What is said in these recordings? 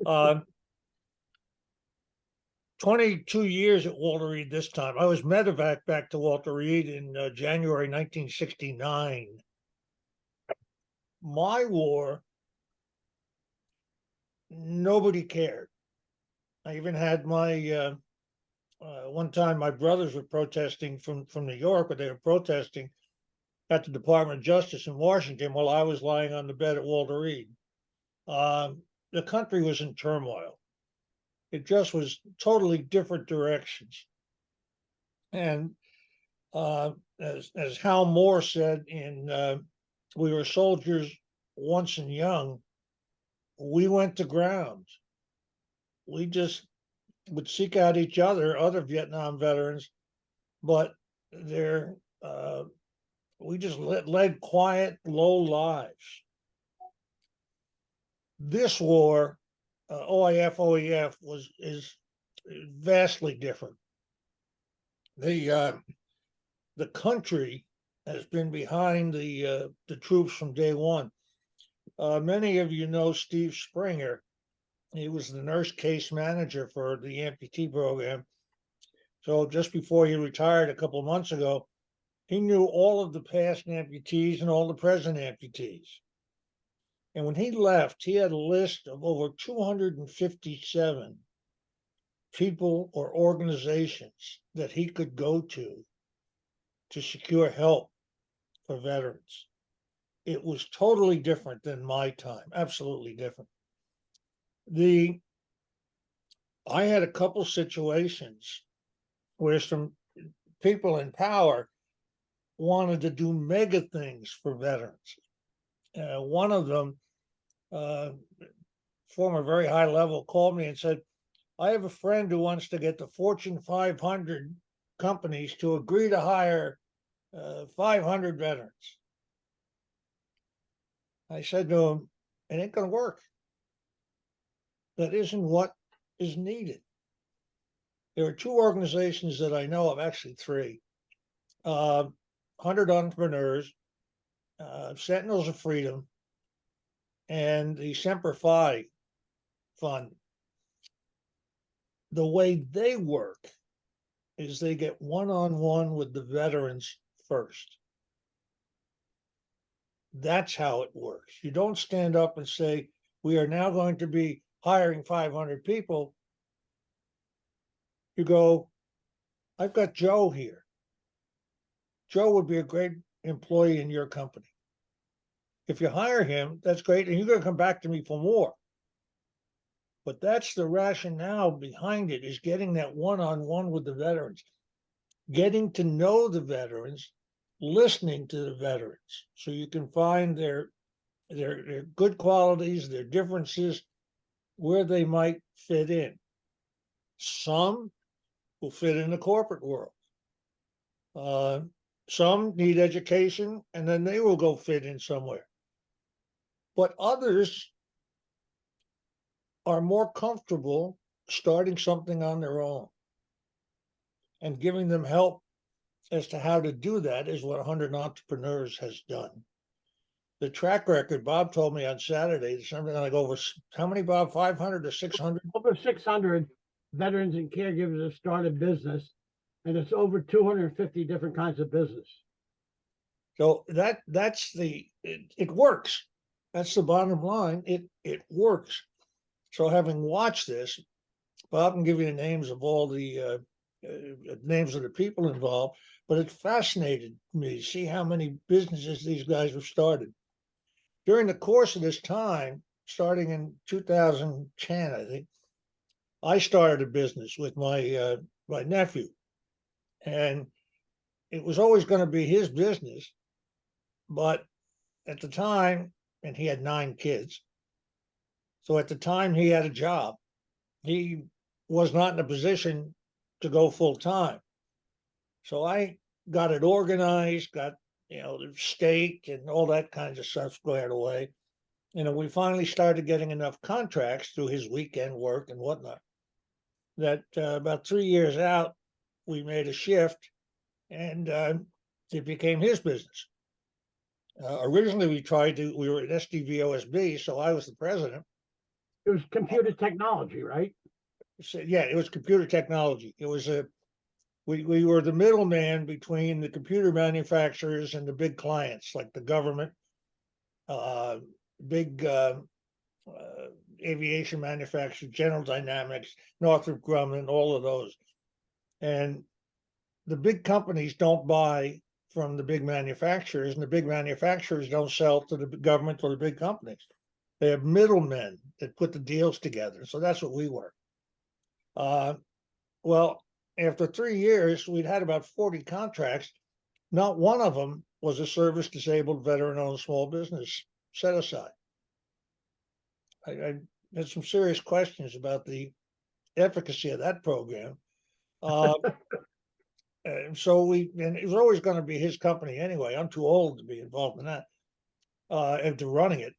Uh, 22 years at Walter Reed this time. I was medevac back to Walter Reed in January 1969. My war, nobody cared. I even had my one time my brothers were protesting from New York, but they were protesting at the Department of Justice in Washington while I was lying on the bed at Walter Reed. The country was in turmoil. It just was totally different directions. And as Hal Moore said in We Were Soldiers Once and Young, we went to ground. We just would seek out each other Vietnam veterans, but we just led quiet, low lives. This war, OIF, OEF, is vastly different. The country has been behind the troops from day one. Many of you know Steve Springer. He was the nurse case manager for the amputee program. So just before he retired a couple of months ago, he knew all of the past amputees and all the present amputees. And when he left, he had a list of over 257 people or organizations that he could go to secure help for veterans. It was totally different than my time, absolutely different. I had a couple situations where some people in power wanted to do mega things for veterans. One of them, former very high level, called me and said, I have a friend who wants to get the Fortune 500 companies to agree to hire 500 veterans. I said to him, it ain't going to work. That isn't what is needed. There are two organizations that I know of, actually three. 100 Entrepreneurs, Sentinels of Freedom, and the Semper Fi Fund. The way they work is they get one-on-one with the veterans first. That's how it works. You don't stand up and say, we are now going to be hiring 500 people. You go, I've got Joe here. Joe would be a great employee in your company. If you hire him, that's great, and you're going to come back to me for more. But that's the rationale behind it, is getting that one-on-one with the veterans, getting to know the veterans, listening to the veterans, so you can find their good qualities, their differences, where they might fit in. Some will fit in the corporate world. Some need education, and then they will go fit in somewhere. But others are more comfortable starting something on their own, and giving them help as to how to do that is what 100 Entrepreneurs has done. The track record, Bob told me on Saturday, something like over, how many, Bob, 500 to 600? Over 600 veterans and caregivers have started business, and it's over 250 different kinds of business. So it works. That's the bottom line. It works. So having watched this, Bob can give you the names of all the names of the people involved, but it fascinated me to see how many businesses these guys have started. During the course of this time, starting in 2010, I think, I started a business with my nephew, and it was always going to be his business. But at the time, and he had 9 kids, so at the time he had a job. He was not in a position to go full time. So I got it organized, got the state and all that kind of stuff squared away. We finally started getting enough contracts through his weekend work and whatnot that about 3 years out, we made a shift, and it became his business. Originally, we were at SDVOSB, so I was the president, It was computer technology, right? So, yeah, it was computer technology. It was we were the middleman between the computer manufacturers and the big clients like the government, uh, big aviation manufacturers, General Dynamics, Northrop Grumman, all of those. And the big companies don't buy from the big manufacturers, and the big manufacturers don't sell to the government or the big companies. They have middlemen that put the deals together. So that's what we were. Well, after 3 years, we'd had about 40 contracts. Not one of them was a service disabled veteran-owned small business set aside. I had some serious questions about the efficacy of that program. And it was always going to be his company anyway. I'm too old to be involved in that, and to running it.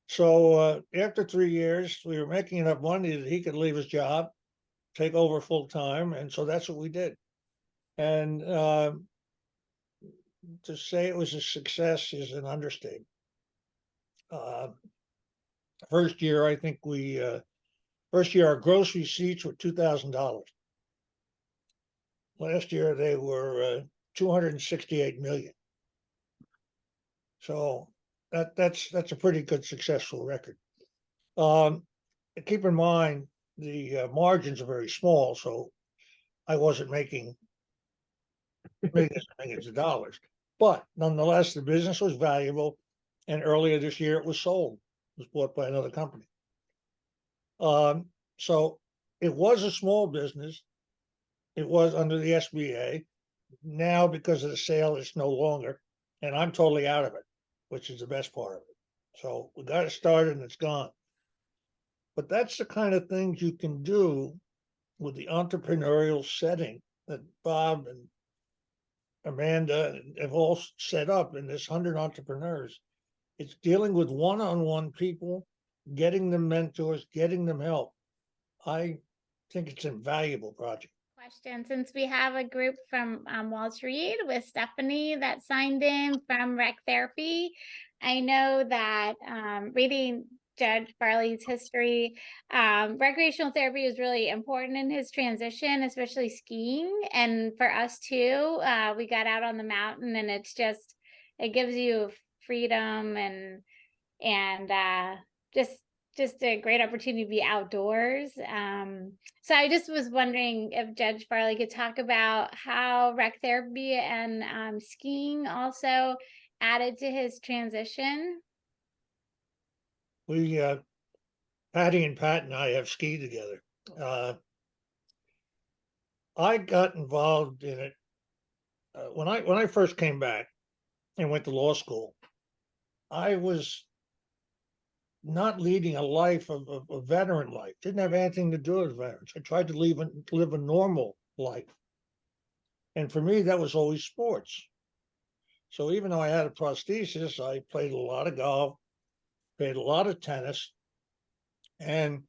So after 3 years, we were making enough money that he could leave his job, take over full time, and so that's what we did. And to say it was a success is an understatement. First year, I think first year our gross receipts were $2,000. Last year they were 268 million. So that's a pretty good successful record. Keep in mind the margins are very small, so I wasn't making millions of dollars, but nonetheless the business was valuable, and earlier this year it was sold. It was bought by another company. So it was a small business. It was under the SBA. Now, because of the sale, it's no longer, and I'm totally out of it, which is the best part of it. So we got it started and it's gone. But that's the kind of things you can do with the entrepreneurial setting that Bob and Amanda have all set up in this 100 entrepreneurs. It's dealing with one-on-one people, getting them mentors, getting them help. I think it's an invaluable project. Question, since we have a group from Wall Street with Stephanie that signed in from Rec Therapy, I know that reading Judge Farley's history, recreational therapy was really important in his transition, especially skiing. And for us too, we got out on the mountain, and it gives you freedom and just a great opportunity to be outdoors. So I just was wondering if Judge Farley could talk about how rec therapy and skiing also added to his transition. We, Patty and Pat and I have skied together. I got involved in it when I first came back and went to law school. I was not leading a life of a veteran life. Didn't have anything to do with veterans. I tried to live a normal life, and for me that was always sports. So even though I had a prosthesis, I played a lot of golf, played a lot of tennis, and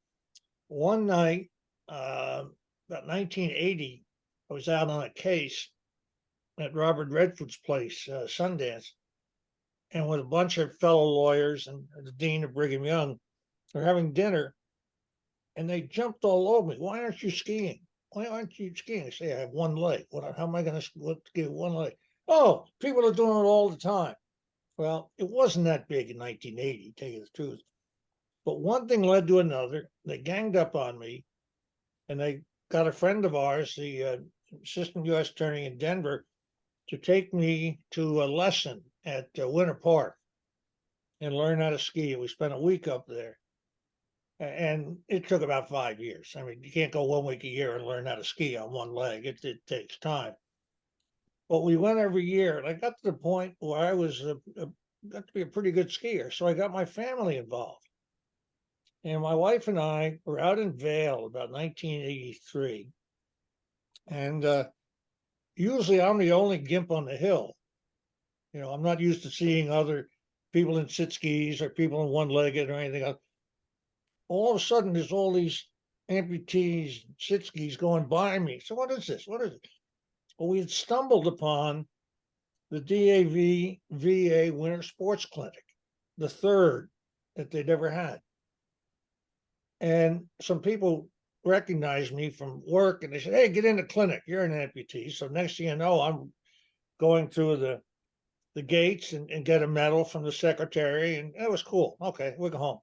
one night, about 1980, I was out on a case at Robert Redford's place, Sundance, and with a bunch of fellow lawyers and the dean of Brigham Young, they're having dinner, and they jumped all over me. Why aren't you skiing? Why aren't you skiing? I say, I have one leg. How am I going to give one leg? Oh, people are doing it all the time. Well, it wasn't that big in 1980, to tell you the truth. But one thing led to another. They ganged up on me, and they got a friend of ours, the assistant U.S. attorney in Denver, to take me to a lesson at Winter Park and learn how to ski. We spent a week up there, and it took about 5 years. I mean, you can't go 1 week a year and learn how to ski on one leg. It takes time. But we went every year, and I got to the point where I was got to be a pretty good skier. So I got my family involved. And my wife and I were out in Vail about 1983. And usually I'm the only gimp on the hill. You know, I'm not used to seeing other people in sit skis or people in one-legged or anything else. All of a sudden, there's all these amputees, sit skis going by me. So what is this? What is it? Well, we had stumbled upon the DAV VA Winter Sports Clinic, the third that they'd ever had. And some people recognized me from work and they said, "Hey, get in the clinic. You're an amputee." So next thing you know, I'm going through the gates and get a medal from the secretary, and it was cool. Okay, we'll go home.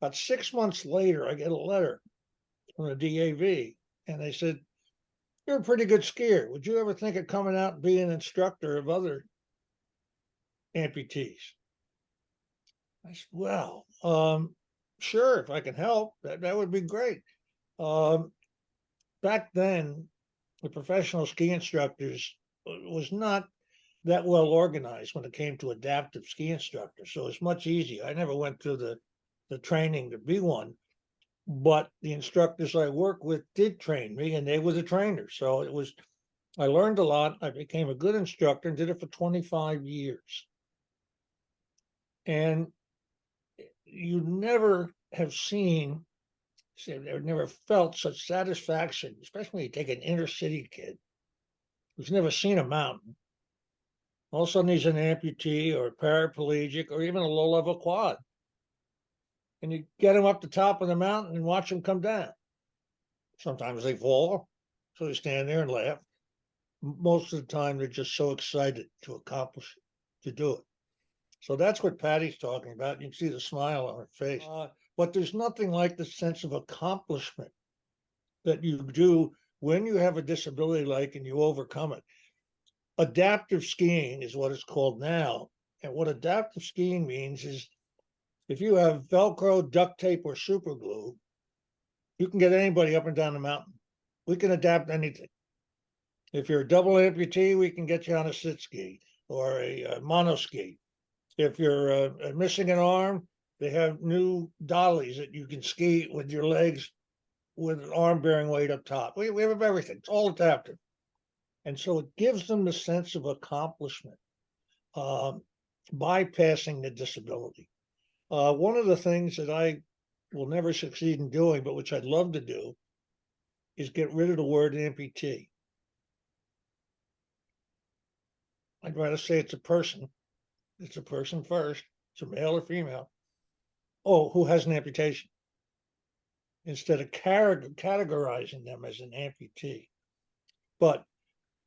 About 6 months later, I get a letter from the DAV, and they said, "You're a pretty good skier. Would you ever think of coming out and being an instructor of other amputees?" I said, "Well, sure, if I can help, that would be great." Um, Back then, the professional ski instructors was not that well organized when it came to adaptive ski instructors. So it's much easier. I never went through the training to be one, but the instructors I work with did train me and they were the trainers. So I learned a lot. I became a good instructor and did it for 25 years. And you never have seen, never felt such satisfaction, especially when you take an inner city kid who's never seen a mountain. All of a sudden he's an amputee or a paraplegic or even a low-level quad. And you get him up the top of the mountain and watch him come down. Sometimes they fall, so they stand there and laugh. Most of the time, they're just so excited to accomplish it, to do it. So that's what Patty's talking about. You can see the smile on her face. But there's nothing like the sense of accomplishment that you do when you have a disability like and you overcome it. Adaptive skiing is what it's called now. And what adaptive skiing means is if you have Velcro, duct tape, or super glue, you can get anybody up and down the mountain. We can adapt anything. If you're a double amputee, we can get you on a sit ski or a mono ski. If you're missing an arm, they have new dollies that you can ski with your legs with an arm bearing weight up top. We have everything. It's all adaptive. And so it gives them the sense of accomplishment, bypassing the disability. One of the things that I will never succeed in doing, but which I'd love to do, is get rid of the word amputee. I'd rather say it's a person. It's a person first. It's a male or female. Oh, who has an amputation, instead of categorizing them as an amputee. But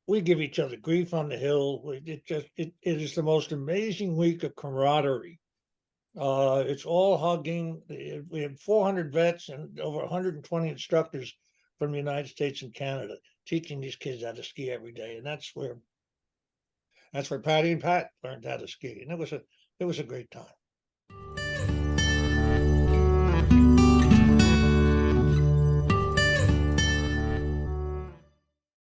we give each other grief on the hill. It is the most amazing week of camaraderie. It's all hugging. We have 400 vets and over 120 instructors from the United States and Canada teaching these kids how to ski every day, and that's where Patty and Pat learned how to ski, and it was a great time.